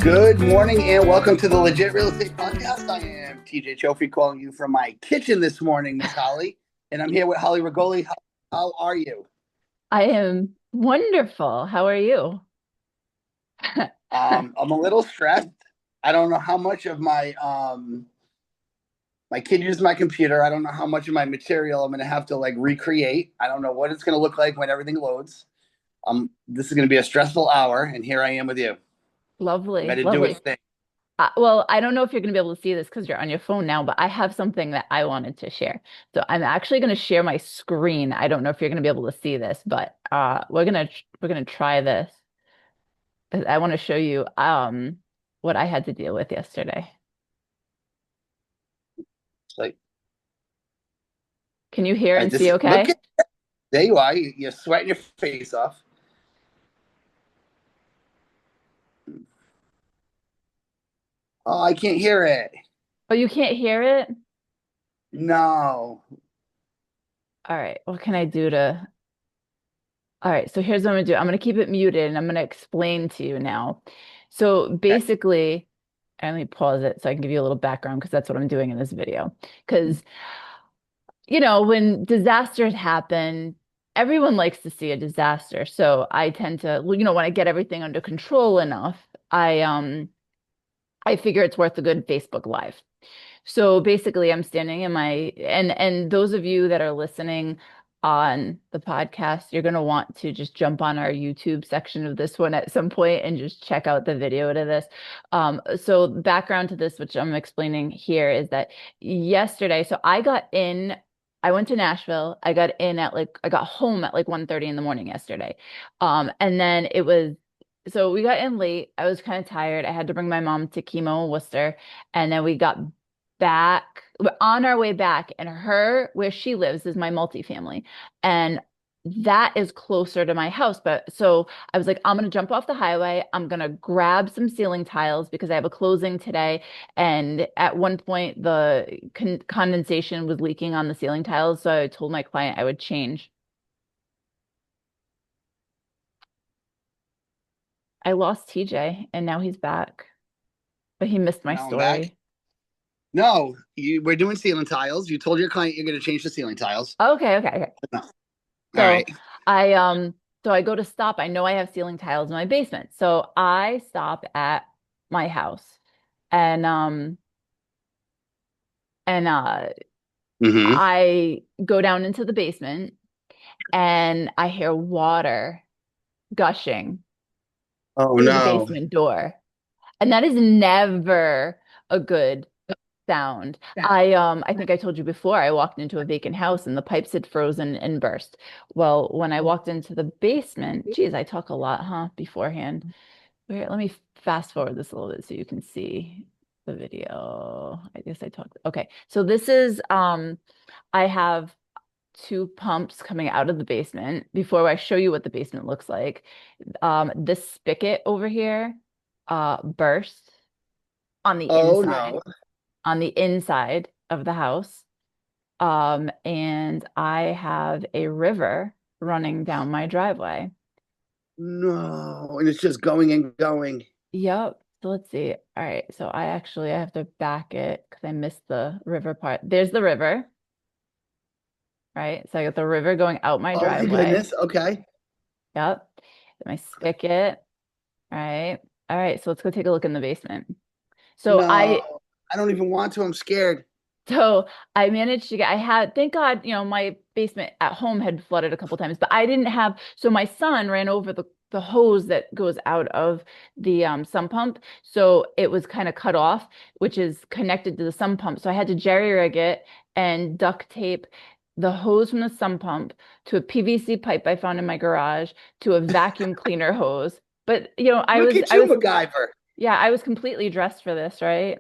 Good morning and welcome to the Legit Real Estate Podcast. I am TJ Ciolfi calling you from my kitchen this morning, Miss Holly, and I'm here with Holly Regoli. How are you? I am wonderful. How are you? I'm a little stressed. I don't know how much of my kid used my computer. I don't know how much of my material I'm going to have to like recreate. I don't know what it's going to look like when everything loads. This is going to be a stressful hour, and here I am with you, Lovely, ready to do its lovely. thing. Well, I don't know if you're going to be able to see this because you're on your phone now, but I have something that I wanted to share. So I'm actually going to share my screen. I don't know if you're going to be able to see this, but we're gonna try this. I want to show you what I had to deal with yesterday. It's like Can you hear I and just see look okay? at there you are. You're sweating your face off. Oh, I can't hear it. Oh, you can't hear it? No. All right. What can I do to All right, so here's what I'm gonna do. I'm gonna keep it muted and I'm gonna explain to you now. So Okay. basically, and let me pause it so I can give you a little background because that's what I'm doing in this video. Because, when disasters happen, everyone likes to see a disaster. So I tend to, well, when I get everything under control enough, I figure it's worth a good Facebook Live. So basically, I'm standing in my and those of you that are listening on the podcast, you're going to want to just jump on our YouTube section of this one at some point and just check out the video to this. So background to this, which I'm explaining here, is that yesterday, so I went to Nashville. I got home at like 1:30 in the morning yesterday. And then so we got in late. I was kind of tired. I had to bring my mom to chemo in Worcester. And then we got back on our way back, and where she lives is my multifamily, and that is closer to my house. But so I was like, I'm gonna jump off the highway. I'm gonna grab some ceiling tiles because I have a closing today. And at one point, the condensation was leaking on the ceiling tiles, so I told my client I would change. I lost TJ, and now he's back, but he missed my Now I'm back. story. No, we're doing ceiling tiles. You told your client you're going to change the ceiling tiles. Okay, okay, okay. No. All So right. I um so I go to stop. I know I have ceiling tiles in my basement. So I stop at my house and um and Mm-hmm. I go down into the basement and I hear water gushing Oh through the no. basement door. And that is never a good sound. I think I told you before I walked into a vacant house and the pipes had frozen and burst. Well, when I walked into the basement, geez, I talk a lot, huh, beforehand. Wait, let me fast forward this a little bit so you can see the video. I guess I talked. Okay. So this is I have two pumps coming out of the basement. Before I show you what the basement looks like, this spigot over here burst on the Oh inside no. on the inside of the house. And I have a river running down my driveway. No. And it's just going and going. Yep. So let's see. All right. So I have to back it because I missed the river part. There's the river, right? So I got the river going out my Oh my driveway. goodness. Okay. Yep. My spigot. Right. All right. So let's go take a look in the basement. So No. I I don't even want to. I'm scared. So I managed to thank God, my basement at home had flooded a couple times, but I didn't have, so my son ran over the hose that goes out of the sump pump. So it was kind of cut off, which is connected to the sump pump. So I had to jerry rig it and duct tape the hose from the sump pump to a PVC pipe I found in my garage to a vacuum cleaner hose. But, Look at I you, was, MacGyver. yeah, I was completely dressed for this, right?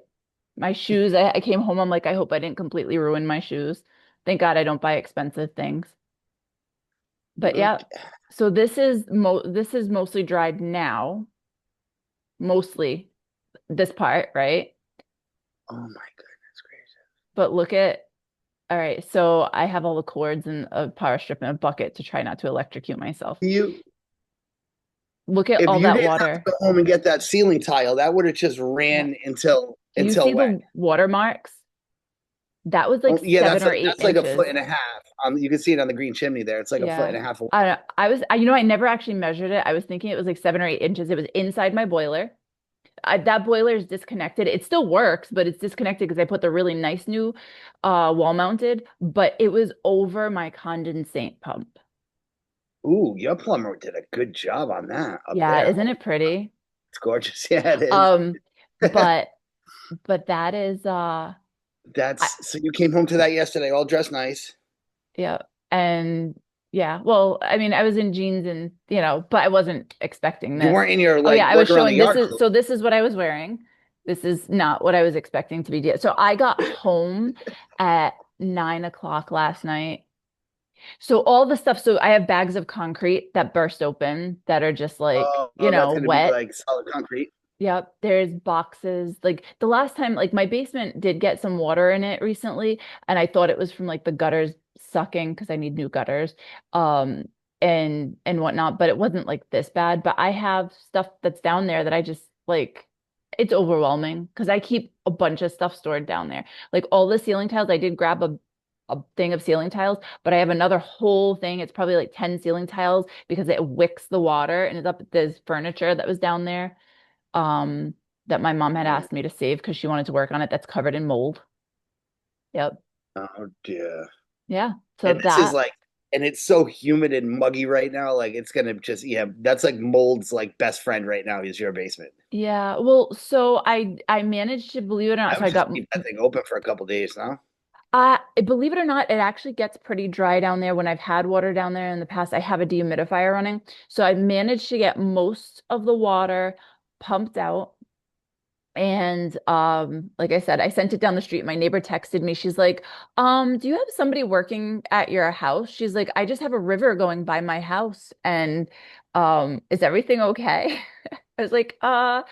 My shoes, I came home, I'm like, I hope I didn't completely ruin my shoes. Thank God I don't buy expensive things. But Look. yeah, so this is mostly dried now, mostly this part, right? Oh my goodness gracious. But all right, so I have all the cords and a power strip and a bucket to try not to electrocute myself. You Look at If all you that didn't have to water. go home and get that ceiling tile, that would have just Yeah. ran Do you until see when? the watermarks? That was like Oh, yeah, 7 or 8 that's like a foot inches. and a half. You can see it on the green chimney there. It's like a foot Yeah. and a half. I never actually measured it. I was thinking it was like 7 or 8 inches. It was inside my boiler. That boiler is disconnected. It still works, but it's disconnected because I put the really nice new wall mounted, but it was over my condensate pump. Ooh, your plumber did a good job on that up Yeah, there. isn't it pretty? It's gorgeous. Yeah, it is. Um, but that is I That's so you came home to that yesterday, all dressed nice. yeah. And yeah, well, I mean, I was in jeans and but I wasn't expecting You this. weren't in your Oh yeah, like I was work around the showing yard clothes. this is what I was wearing. This is not what I was expecting to be. So I got home at 9 o'clock last night. So all the stuff, so I have bags of concrete that burst open that are just like, Oh, that's gonna be wet. like solid concrete. Yep, there's boxes. Like the last time, like my basement did get some water in it recently, and I thought it was from like the gutters sucking because I need new gutters, um, and whatnot. But it wasn't like this bad. But I have stuff that's down there that I just like. It's overwhelming because I keep a bunch of stuff stored down there. Like all the ceiling tiles, I did grab a thing of ceiling tiles, but I have another whole thing. It's probably like 10 ceiling tiles because it wicks the water and it's up this furniture that was down there um that my mom had Man, asked me to save because she wanted to work on it that's covered in mold. Yep. oh dear. Yeah. So And this is that like, and it's so humid and muggy right now. Like it's gonna just, yeah, that's like mold's like best friend right now is your basement. yeah. Well, so I managed to believe it or not. I So would I just got keep that thing open for a couple days now. believe it or not, it actually gets pretty dry down there when I've had water down there in the past. I have a dehumidifier running. So I managed to get most of the water pumped out. And like I said, I sent it down the street. My neighbor texted me. She's like, do you have somebody working at your house? She's like, I just have a river going by my house and is everything okay? I was like, I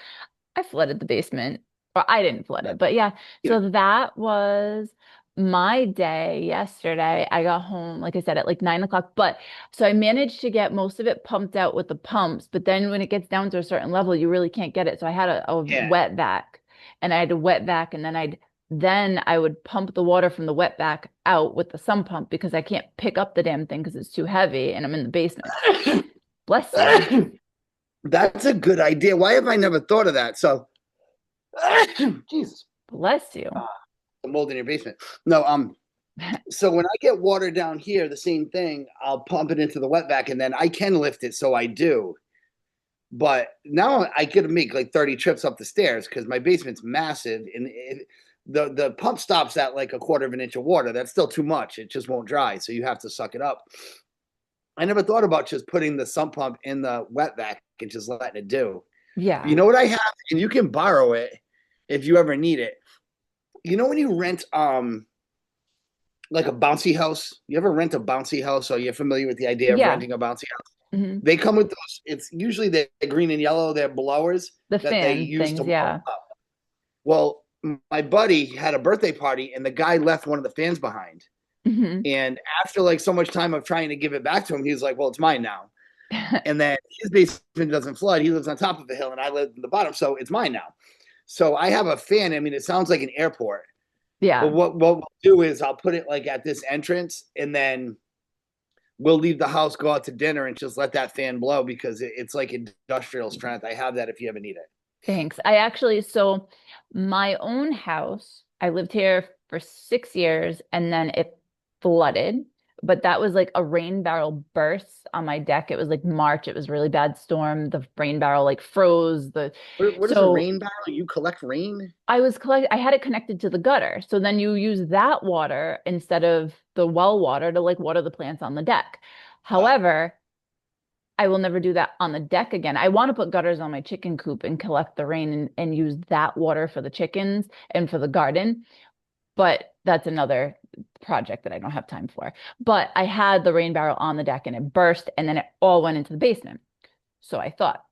flooded the basement. Or I didn't flood it, That- but yeah. you know, So that was my day yesterday. I got home, like I said, at like 9 o'clock. But so I managed to get most of it pumped out with the pumps. But then when it gets down to a certain level, you really can't get it. So I had a yeah. wet vac and I had to wet vac and then I would pump the water from the wet vac out with the sump pump because I can't pick up the damn thing because it's too heavy and I'm in the basement. Bless you. That's a good idea. Why have I never thought of that? So, Jesus, Bless you. the mold in your basement. No, so when I get water down here, the same thing, I'll pump it into the wet vac and then I can lift it, so I do. But now I could make like 30 trips up the stairs because my basement's massive and the pump stops at like a quarter of an inch of water. That's still too much. It just won't dry. So you have to suck it up. I never thought about just putting the sump pump in the wet vac and just letting it do. You Yeah. know what I have? And you can borrow it if you ever need it. You know when you rent like a bouncy house? You ever rent a bouncy house? Or you're familiar with the idea of Yeah. renting a bouncy house? Hmm. They come with those. It's usually the green and yellow. They're blowers The that they fan use to things, blow yeah. up. Well, my buddy had a birthday party, and the guy left one of the fans behind. Hmm. And after like so much time of trying to give it back to him, he was like, "Well, it's mine now." And then his basement doesn't flood. He lives on top of the hill, and I live in the bottom, so it's mine now. So I have a fan. I mean, it sounds like an airport, but Yeah. what we'll do is I'll put it like at this entrance, and then we'll leave the house, go out to dinner, and just let that fan blow because it's like industrial strength. I have that if you ever need it. Thanks. So my own house, I lived here for 6 years and then it flooded, but that was like a rain barrel burst on my deck. It was like March. It was a really bad storm. The rain barrel like froze What is a so rain barrel? You collect rain? I had it connected to the gutter. So then you use that water instead of the well water to like water the plants on the deck. Oh, However, I will never do that on the deck again. I want to put gutters on my chicken coop and collect the rain and use that water for the chickens and for the garden. But that's another project that I don't have time for. But I had the rain barrel on the deck and it burst and then it all went into the basement. So I thought,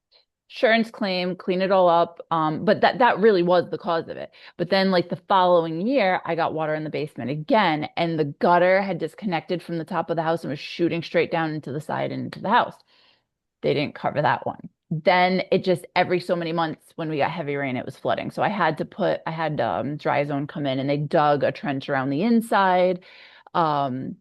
insurance claim, clean it all up. But that really was the cause of it. But then like the following year, I got water in the basement again, and the gutter had disconnected from the top of the house and was shooting straight down into the side and into the house. They didn't cover that one. then it just every so many months when we got heavy rain, it was flooding. So I had dry zone come in and they dug a trench around the inside, um,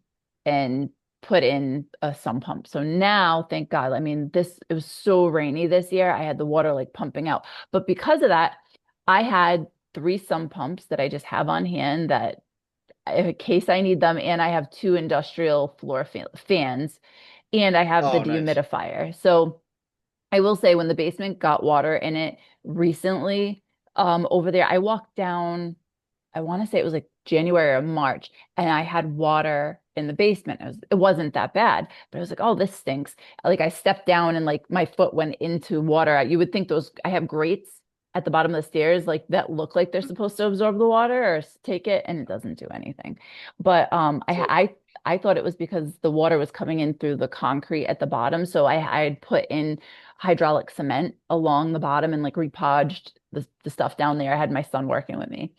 and put in a sump pump. So now, thank God, I mean, it was so rainy this year. I had the water like pumping out. But because of that, I had three sump pumps that I just have on hand that in case I need them, and I have two industrial floor fans, and I have the Oh, nice. dehumidifier. So I will say when the basement got water in it recently, over there, I walked down, I want to say it was like January or March, and I had water in the basement. It wasn't that bad, but I was like, oh, this stinks. Like I stepped down and like my foot went into water. You would think I have grates at the bottom of the stairs like that look like they're supposed to absorb the water or take it, and it doesn't do anything. But So I thought it was because the water was coming in through the concrete at the bottom. So I had put in hydraulic cement along the bottom and like repodged the stuff down there. I had my son working with me.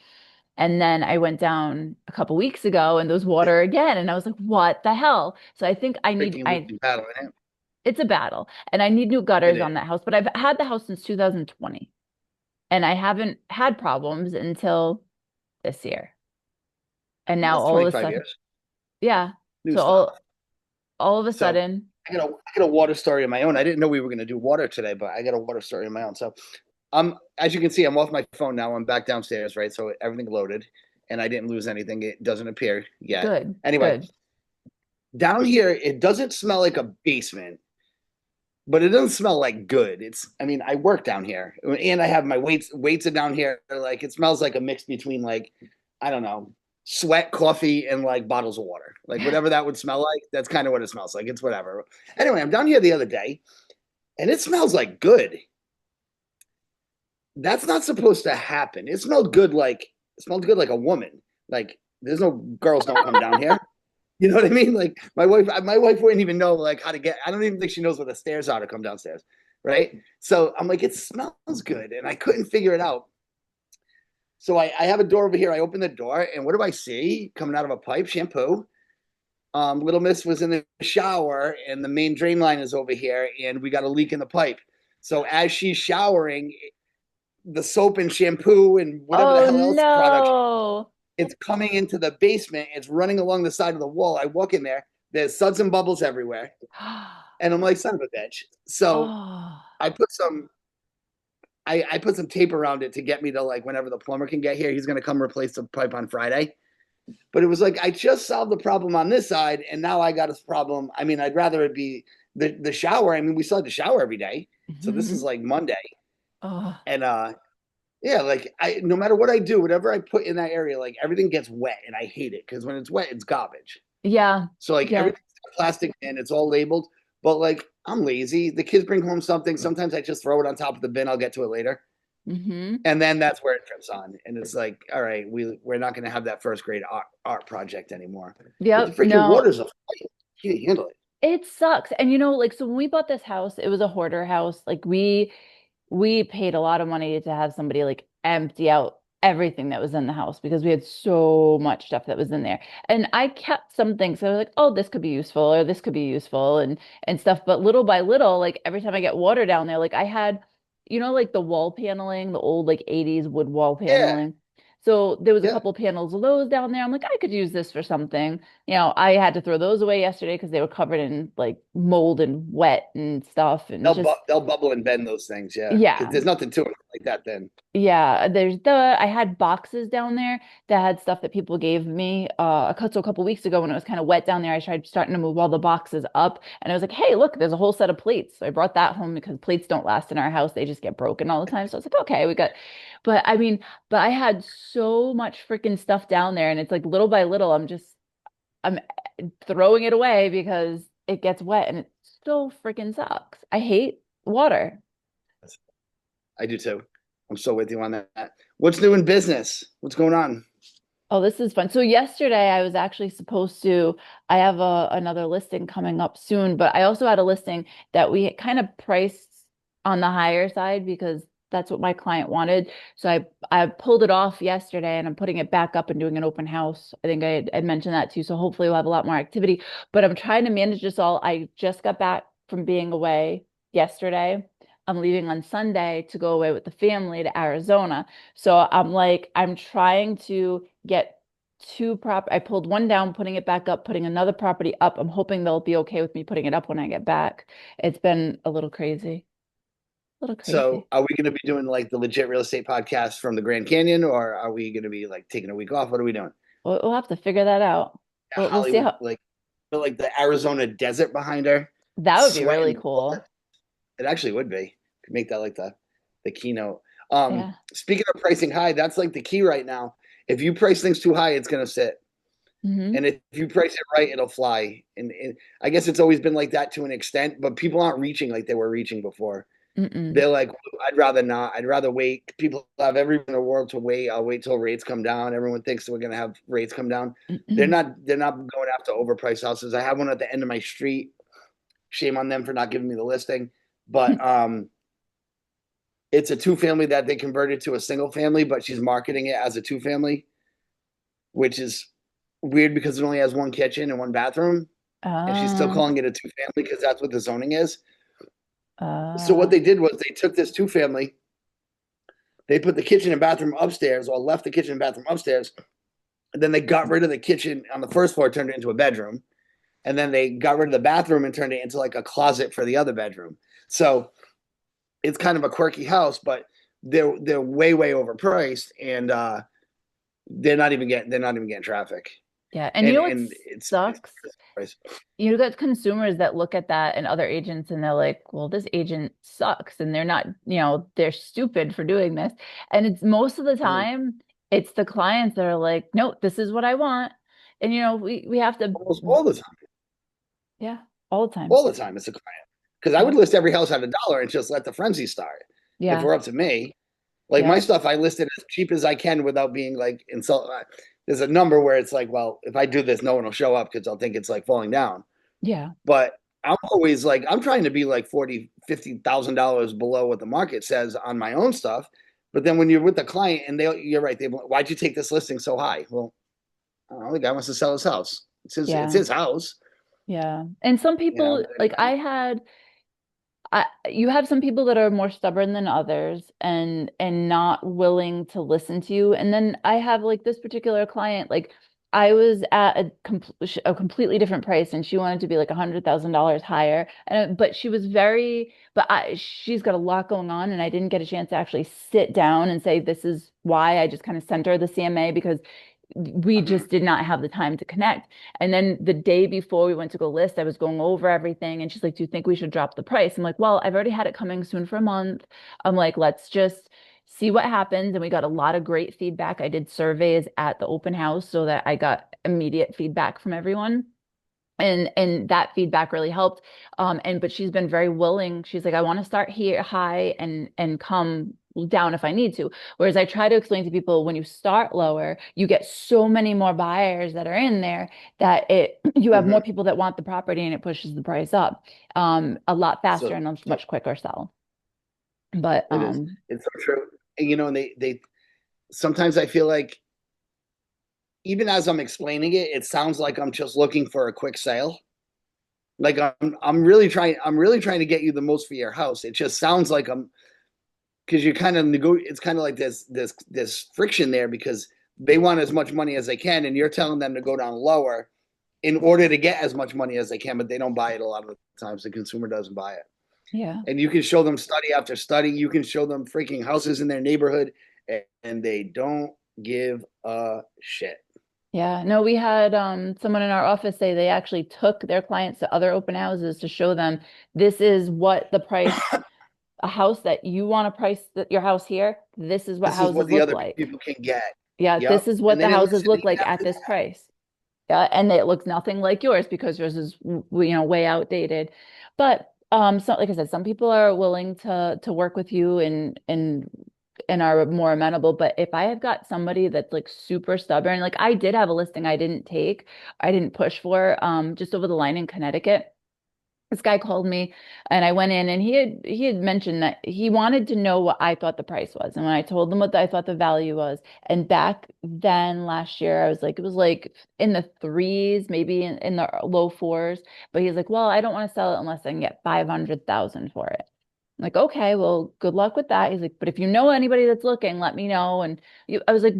And then I went down a couple weeks ago and there was water again. And I was like, what the hell? So I think freaking losing battle, isn't it? it's a battle and I need new It gutters is. on that house. But I've had the house since 2020 and I haven't had problems until this year. And now That's all of a 25 sudden, years. yeah. New So stuff. all of a So sudden, I got a water story of my own. I didn't know we were going to do water today, but I got a water story of my own. So as you can see, I'm off my phone now. I'm back downstairs, right? So everything loaded and I didn't lose anything. It doesn't appear yet. good, Anyway, good. down here, it doesn't smell like a basement, but it doesn't smell like good. I mean, I work down here and I have my weights are down here. Like it smells like a mix between like, I don't know, sweat, coffee, and like bottles of water. Like whatever that would smell like, that's kind of what it smells like. It's whatever. Anyway, I'm down here the other day and it smells like good. That's not supposed to happen. It smelled good like a woman. Like there's no girls don't come down here. You know what I mean? Like my wife wouldn't even know like how to get. I don't even think she knows where the stairs are to come downstairs, right? So I'm like, it smells good, and I couldn't figure it out. So I have a door over here. I open the door, and what do I see coming out of a pipe? Shampoo. Little Miss was in the shower, and the main drain line is over here, and we got a leak in the pipe. So as she's showering, the soap and shampoo and whatever the Oh hell else product, no. it's coming into the basement. It's running along the side of the wall. I walk in there. There's suds and bubbles everywhere. And I'm like, son of a bitch. So Oh, I put some I put some tape around it to get me to like whenever the plumber can get here, he's gonna come replace the pipe on Friday. But it was like I just solved the problem on this side, and now I got a problem. I mean, I'd rather it be the shower. I mean, we still had to shower every day. So this is mhm. like Monday. Oh, And yeah, like I no matter what I do, whatever I put in that area, like everything gets wet and I hate it because when it's wet, it's garbage. yeah, So like yeah. everything's plastic and it's all labeled. But like I'm lazy. The kids bring home something. Sometimes I just throw it on top of the bin. I'll get to it later. Hmm. And then that's where it trips on. And it's like, all right, we're not gonna have that first grade art project anymore. But the Yep. freaking No, water's a fight. You can't handle it. it sucks. And like so when we bought this house, it was a hoarder house. Like we paid a lot of money to have somebody like empty out everything that was in the house because we had so much stuff that was in there. And I kept some things. So I was like, oh, this could be useful or this could be useful and stuff. But little by little, like every time I get water down there, like I had, like the wall paneling, the old like 80s wood wall Yeah. paneling. So there was a Yeah. couple panels of those down there. I'm like, I could use this for something. I had to throw those away yesterday because they were covered in like mold and wet and stuff and just They'll bubble and bend those things, yeah. Because yeah. there's nothing to it like that then. Yeah, I had boxes down there that had stuff that people gave me a couple weeks ago when it was kind of wet down there. I tried starting to move all the boxes up and I was like, hey, look, there's a whole set of plates. So I brought that home because plates don't last in our house. They just get broken all the time. So I was like, okay, but I mean, but I had so much freaking stuff down there and it's like little by little, I'm throwing it away because it gets wet and it so freaking sucks. I hate water. I do too. I'm so with you on that. What's new in business? What's going on? Oh, this is fun. So yesterday I was actually supposed to, I have another listing coming up soon, but I also had a listing that we kind of priced on the higher side because that's what my client wanted. So I pulled it off yesterday and I'm putting it back up and doing an open house. I think I'd mentioned that too. So hopefully we'll have a lot more activity, but I'm trying to manage this all. I just got back from being away yesterday. I'm leaving on Sunday to go away with the family to Arizona. So I'm like, I'm trying to get I pulled one down, putting it back up, putting another property up. I'm hoping they'll be okay with me putting it up when I get back. It's been a little crazy. A little So crazy. are we going to be doing like the legit real estate podcast from the Grand Canyon, or are we going to be like taking a week off? What are we doing? We'll have to figure that out. We'll see Hollywood, how like the Arizona desert behind her, that would be really sweating cool. bullets. It actually would be. Could make that like the keynote. Yeah. Speaking of pricing high, that's like the key right now. If you price things too high, it's going to sit. Hmm. And if you price it right, it'll fly. And I guess it's always been like that to an extent, but people aren't reaching like they were reaching before. Mm-mm. They're like, I'd rather not. I'd rather wait. People have everyone in the world to wait. I'll wait till rates come down. Everyone thinks we're gonna have rates come down. Mm-mm. They're not going after overpriced houses. I have one at the end of my street. Shame on them for not giving me the listing. But it's a two family that they converted to a single family, but she's marketing it as a two family, which is weird because it only has one kitchen and one bathroom. And she's still Uh, calling it a two family because that's what the zoning is. So what uh, they did was they took this two family, they put the kitchen and bathroom upstairs, or left the kitchen and bathroom upstairs, and then they got rid of the kitchen on the first floor, turned it into a bedroom, and then they got rid of the bathroom and turned it into like a closet for the other bedroom. So it's kind of a quirky house, but they're way overpriced, and they're not even getting traffic, yeah. And you know what and it's sucks? You got consumers that look at that and other agents and they're like, well, this agent sucks. And they're not, they're stupid for doing this. And it's most of the time, it's the clients that are like, no, this is what I want. And we have to, almost all the time. yeah, all the time. All the time, it's a client because I would Yeah. list every house at $1 and just let the frenzy start. If Yeah. we're up to me, like my Yeah. stuff, I list it as cheap as I can without being like insult. There's a number where it's like, well, if I do this, no one will show up because they'll think it's like falling down. Yeah. But I'm always like, I'm trying to be like 40, $50,000 below what the market says on my own stuff. But then when you're with the client and you're right, why'd you take this listing so high? Well, I don't know, the guy wants to sell his house. It's Yeah. his house, Yeah. And some you know. people, like you have some people that are more stubborn than others and not willing to listen to you. And then I have like this particular client, like I was at a completely different price and she wanted to be like $100,000 higher. And but she was she's got a lot going on and I didn't get a chance to actually sit down and say this is why. I just kind of sent her the CMA because we just did not have the time to connect. And then the day before we went to go list, I was going over everything. And she's like, do you think we should drop the price? I'm like, well, I've already had it coming soon for a month. I'm like, let's just see what happens. And we got a lot of great feedback. I did surveys at the open house so that I got immediate feedback from everyone. And that feedback really helped. But she's been very willing. She's like, I want to start here high and come down if I need to. Whereas I try to explain to people when you start lower, you get so many more buyers that are in there that you have more Mhm. people that want the property and it pushes the price up a lot faster So, and a so much quicker sell. But it is. It's so true. And, and they sometimes I feel like even as I'm explaining it, it sounds like I'm just looking for a quick sale. Like I'm really trying to get you the most for your house. It just sounds like I'm because you kind of it's kind of like this friction there because they want as much money as they can and you're telling them to go down lower in order to get as much money as they can, but they don't buy it a lot of the times. The consumer doesn't buy it. yeah. And you can show them study after study. You can show them freaking houses in their neighborhood, and they don't give a shit. Yeah, no, we had someone in our office say they actually took their clients to other open houses to show them this is what the price, a house that you want to price your house here, this is what This is what houses the look other like. people can get. Yeah, this Yep. is And what they the didn't houses listen look even like at after this that. price. Yeah, and it looks nothing like yours because yours is way outdated. But so like I said, some people are willing to work with you and are more amenable. But if I have got somebody that's like super stubborn, like I did have a listing I didn't push for just over the line in Connecticut. This guy called me and I went in and he had mentioned that he wanted to know what I thought the price was. And when I told him what I thought the value was, and back then last year, I was like, it was like in the threes, maybe in the low fours. But he's like, well, I don't want to sell it unless I can get 500,000 for it. I'm like, okay, well, good luck with that. He's like, but if you know anybody that's looking, let me know. And I was like,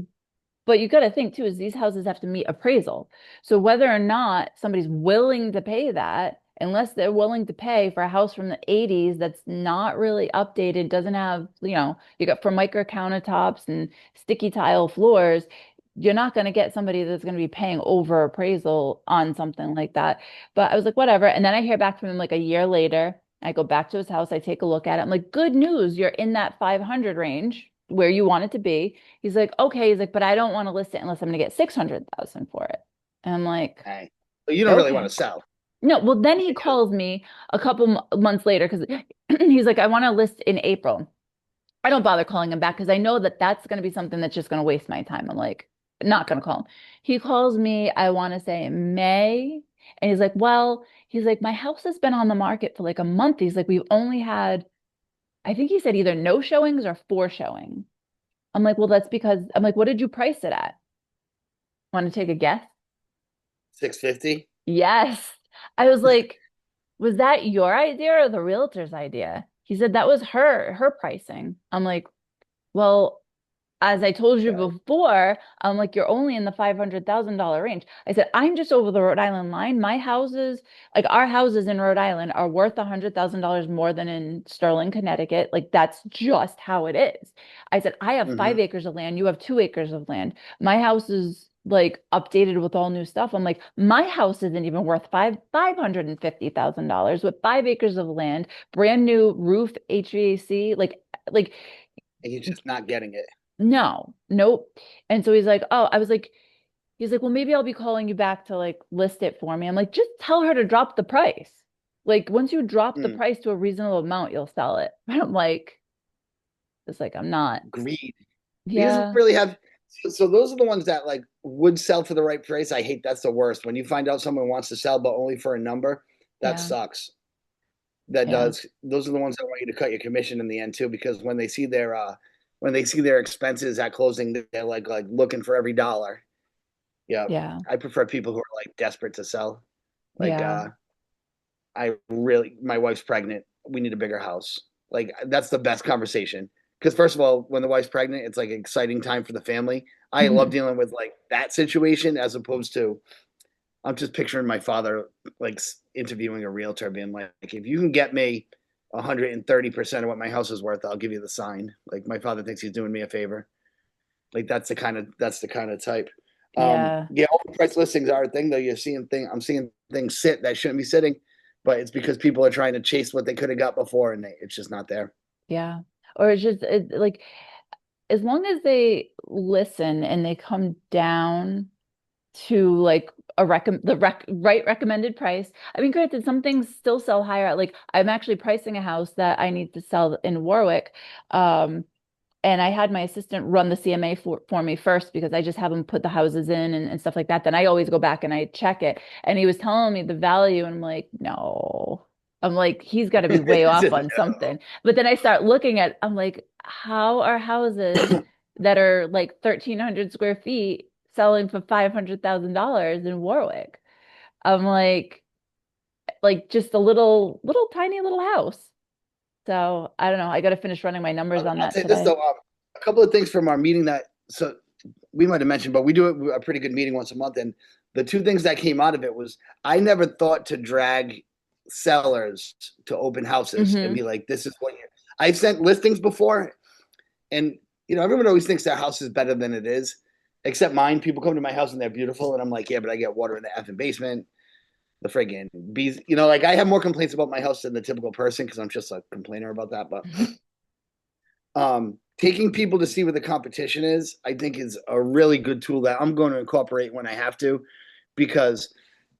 but you got to think too, is these houses have to meet appraisal. So whether or not somebody's willing to pay that, unless they're willing to pay for a house from the 80s that's not really updated, doesn't have, you got Formica countertops and sticky tile floors, you're not going to get somebody that's going to be paying over appraisal on something like that. But I was like, whatever. And then I hear back from him like a year later. I go back to his house, I take a look at it. I'm like, good news, you're in that 500 range where you want it to be. He's like, okay. He's like, but I don't want to list it unless I'm going to get 600,000 for it. And I'm like, Hey, but you don't really want okay. to sell. No, well, then he calls me a couple months later because he's like, I want to list in April. I don't bother calling him back because I know that that's going to be something that's just going to waste my time. I'm like, not going to call him. He calls me, I want to say in May. And he's like, well, he's like, my house has been on the market for like a month. He's like, we've only had, I think he said either no showings or four showings. I'm like, well, that's because I'm like, what did you price it at? Want to take a guess? 650. Yes. I was like, was that your idea or the realtor's idea? He said that was her pricing. I'm like, well, as I told you Right. before, I'm like, you're only in the $500,000 range. I said, I'm just over the Rhode Island line. My houses, like our houses in Rhode Island, are worth $100,000 more than in Sterling, Connecticut. Like that's just how it is. I said, I have Hmm. 5 acres of land. You have 2 acres of land. My house is like updated with all new stuff. I'm like, my house isn't even worth $550,000 with 5 acres of land, brand new roof, HVAC, like And you're just not getting it. no, nope. And so he's like, oh, I was like, he's like, well, maybe I'll be calling you back to like list it for me. I'm like, just tell her to drop the price. Like, once you drop the Mm, price to a reasonable amount, you'll sell it. But I'm like, it's like, I'm not. greed. He doesn't Yeah, really have. So those are the ones that like would sell for the right price. I hate that's the worst. When you find out someone wants to sell but only for a number, that yeah, sucks. That yeah, does. Those are the ones that want you to cut your commission in the end too, because when they see their expenses at closing, they're like looking for every dollar. Yeah. yeah, I prefer people who are like desperate to sell. Like yeah, my wife's pregnant. We need a bigger house. Like that's the best conversation. Because first of all, when the wife's pregnant, it's like an exciting time for the family. I love mhm, dealing with like that situation as opposed to I'm just picturing my father like interviewing a realtor, being like, if you can get me 130% of what my house is worth, I'll give you the sign. Like my father thinks he's doing me a favor. Like that's the kind of type. yeah, Yeah, overpriced listings are a thing though. I'm seeing things sit that shouldn't be sitting, but it's because people are trying to chase what they could have got before, and it's just not there. yeah. Or it's just like as long as they listen and they come down to like right recommended price. I mean, granted, some things still sell higher. Like I'm actually pricing a house that I need to sell in Warwick. Um, and I had my assistant run the CMA for me first because I just have him put the houses in and stuff like that. Then I always go back and I check it. And he was telling me the value, and I'm like, no. I'm like, he's got to be way off on something. But then I start looking at, I'm like, how are houses that are like 1,300 square feet selling for $500,000 in Warwick? I'm like just a little tiny little house. So I don't know. I got to finish running my numbers on I'll that say this though, today. a couple of things from our meeting that so we might have mentioned, but we do a pretty good meeting once a month, and the two things that came out of it was I never thought to drag sellers to open houses and Hmm. be like, this is what you. I've sent listings before, and everyone always thinks their house is better than it is, except mine. People come to my house and they're beautiful, and I'm like, yeah, but I get water in the effing basement. The friggin' bees, like I have more complaints about my house than the typical person because I'm just a complainer about that. But taking people to see what the competition is, I think is a really good tool that I'm going to incorporate when I have to, because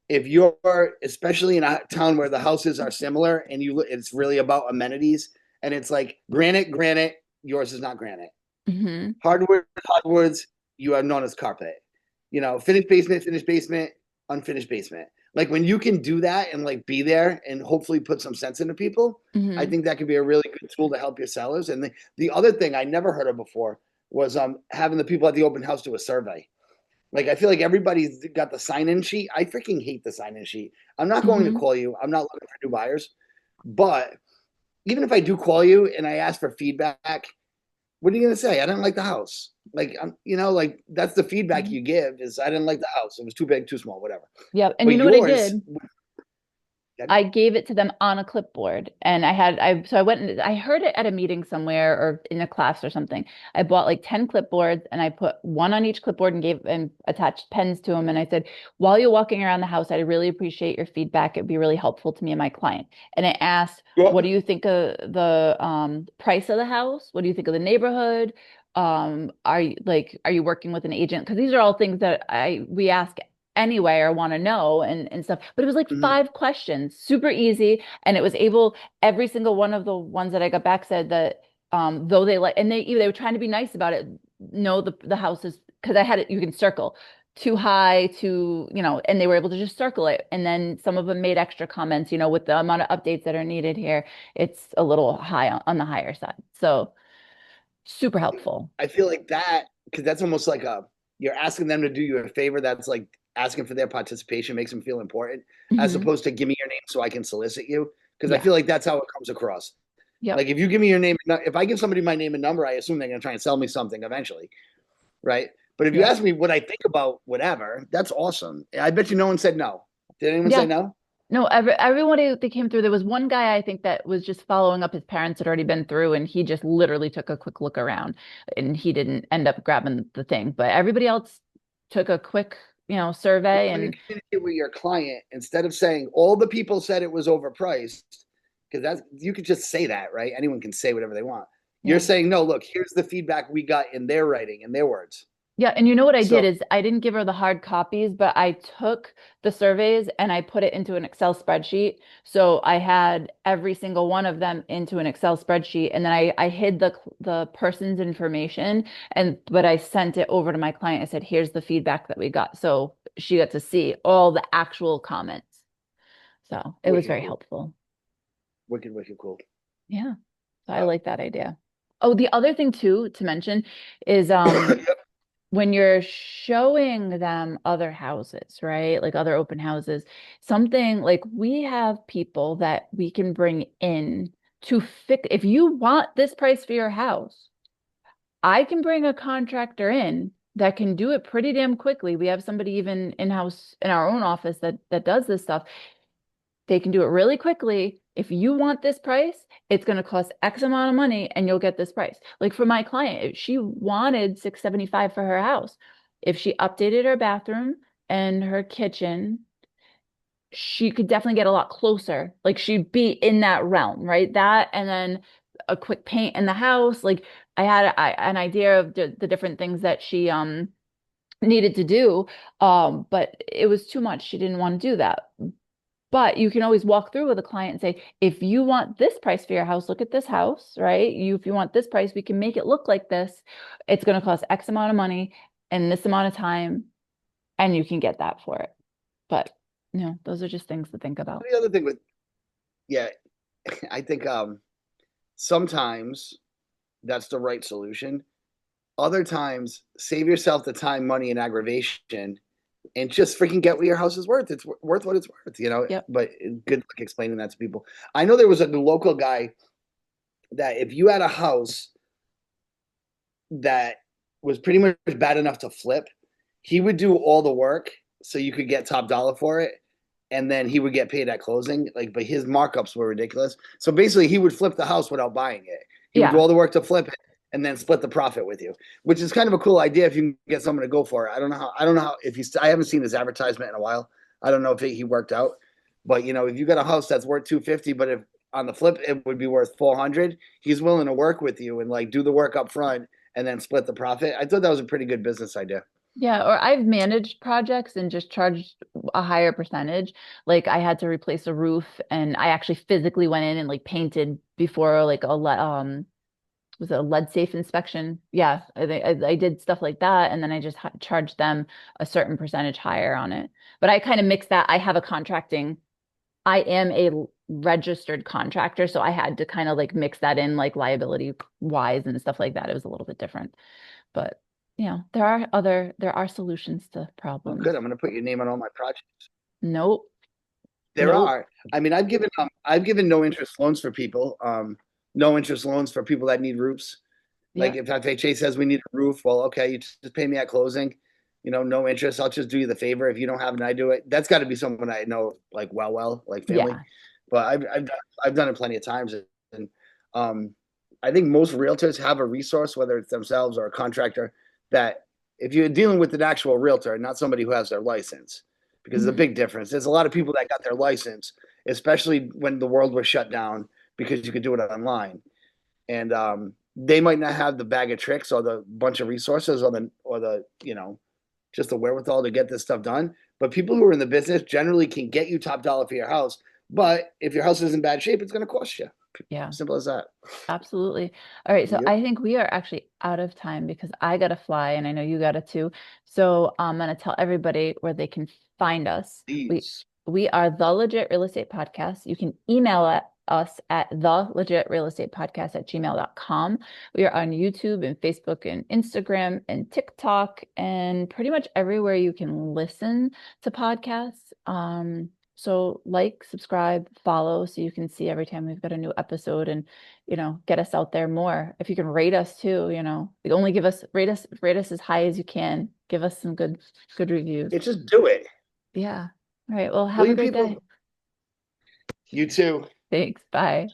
if you're especially in a town where the houses are similar and it's really about amenities and it's like granite, yours is not granite. Hmm. Hardwoods, you are known as carpet. Finished basement, unfinished basement. Like when you can do that and like be there and hopefully put some sense into people, I Hmm. think that could be a really good tool to help your sellers. And the other thing I never heard of before was having the people at the open house do a survey. Like I feel like everybody's got the sign-in sheet. I freaking hate the sign-in sheet. I'm not going to Hmm. call you. I'm not looking for new buyers, but even if I do call you and I ask for feedback, what are you gonna say? I didn't like the house. Like, like that's the feedback Mhm. you give is I didn't like the house. It was too big, too small, whatever. Yep. And But you know what I yours, did? I gave it to them on a clipboard, and so I went and I heard it at a meeting somewhere or in a class or something. I bought like 10 clipboards and I put one on each clipboard and gave and attached pens to them. And I said, while you're walking around the house, I'd really appreciate your feedback. It'd be really helpful to me and my client. And I asked, yeah. what do you think of the price of the house? What do you think of the neighborhood? Are you working with an agent? Because these are all things that we ask anyway or want to know and stuff. But it was like Mhm. 5 questions, super easy. And it was able, every single one of the ones that I got back said that though they like and they were trying to be nice about it. No, the house is because I had it, you can circle too high, too, and they were able to just circle it. And then some of them made extra comments, with the amount of updates that are needed here, it's a little high on the higher side. So super helpful. I feel like that because that's almost like you're asking them to do you a favor. That's like asking for their participation makes them feel important, as Hmm. opposed to give me your name so I can solicit you. Because I Yeah. feel like that's how it comes across. Yep. Like if you give me your name, if I give somebody my name and number, I assume they're going to try and sell me something eventually, right? But if you Yeah. ask me what I think about whatever, that's awesome. I bet you no one said no. Did anyone say Yeah. no? No, everyone that came through, there was one guy I think that was just following up. His parents had already been through, and he just literally took a quick look around, and he didn't end up grabbing the thing. But everybody else took a quick, survey, When you and communicate with your client, instead of saying all the people said it was overpriced, because that's you could just say that, right? Anyone can say whatever they want. You're yeah. saying, no, look, here's the feedback we got in their writing, in their words. Yeah, and you know what I did So is I didn't give her the hard copies, but I took the surveys and I put it into an Excel spreadsheet. So I had every single one of them into an Excel spreadsheet, and then I hid the person's information, but I sent it over to my client. I said, "Here's the feedback that we got." So she got to see all the actual comments. So it was wicked very cool. helpful. Wicked, wicked cool. Yeah. So I Uh, like that idea. Oh, the other thing too to mention is when you're showing them other houses, right? Like other open houses, something like we have people that we can bring in to fix. If you want this price for your house, I can bring a contractor in that can do it pretty damn quickly. We have somebody even in-house in our own office that does this stuff. They can do it really quickly. If you want this price, it's going to cost X amount of money and you'll get this price. Like for my client, if she wanted 675 for her house. If she updated her bathroom and her kitchen, she could definitely get a lot closer. Like she'd be in that realm, right? That and then a quick paint in the house. Like I had an idea of the different things that she needed to do, but it was too much. She didn't want to do that. But you can always walk through with a client and say, if you want this price for your house, look at this house, right? If you want this price, we can make it look like this. It's going to cost X amount of money and this amount of time, and you can get that for it. But, those are just things to think about. the other thing with, yeah, I think sometimes that's the right solution. Other times, save yourself the time, money, and aggravation and just freaking get what your house is worth. It's worth what it's worth. Yep. But good luck explaining that to people. I know there was a local guy that if you had a house that was pretty much bad enough to flip, he would do all the work so you could get top dollar for it. And then he would get paid at closing. But his markups were ridiculous. So basically, he would flip the house without buying it. He would do Yeah. all the work to flip it and then split the profit with you, which is kind of a cool idea if you can get someone to go for it. I don't know how. I don't know how if he's. I haven't seen his advertisement in a while. I don't know if he worked out, but if you got a house that's worth 250, but if on the flip it would be worth 400, he's willing to work with you and like do the work up front and then split the profit. I thought that was a pretty good business idea. Yeah, or I've managed projects and just charged a higher percentage. Like I had to replace a roof and I actually physically went in and like painted before like was it a lead safe inspection? Yeah, I did stuff like that, and then I just charged them a certain percentage higher on it. But I kind of mix that. I have a contracting. I am a registered contractor, so I had to kind of like mix that in, like liability wise and stuff like that. It was a little bit different, but there are solutions to Oh, problems. good. I'm going to put your name on all my projects. Nope. There Nope. are. I mean, I've given no interest loans for people. No interest loans for people that need roofs. Like Yeah. if FHA says we need a roof, well, okay, you just pay me at closing. No interest. I'll just do you the favor. If you don't have it, I do it. That's got to be someone I know like well, like family. Yeah. But I've done it plenty of times, and um, I think most realtors have a resource, whether it's themselves or a contractor, that if you're dealing with an actual realtor, not somebody who has their license, because there's a Mhm. big difference. There's a lot of people that got their license, especially when the world was shut down, because you could do it online, and they might not have the bag of tricks or the bunch of resources or the just the wherewithal to get this stuff done. But people who are in the business generally can get you top dollar for your house. But if your house is in bad shape, it's going to cost you. Yeah. Simple as that. Absolutely. All right. So Yep. I think we are actually out of time because I got to fly and I know you got to too. So I'm going to tell everybody where they can find us. We Please. we are the Legit Real Estate Podcast. You can email us at the legit real estate podcast at gmail.com. We are on YouTube and Facebook and Instagram and TikTok and pretty much everywhere you can listen to podcasts. So like, subscribe, follow so you can see every time we've got a new episode and get us out there more. If you can rate us too, only rate us as high as you can. Give us some good reviews. It's just do it. Yeah. All right. Well, have a Leave great day. people. You too. Thanks. Bye.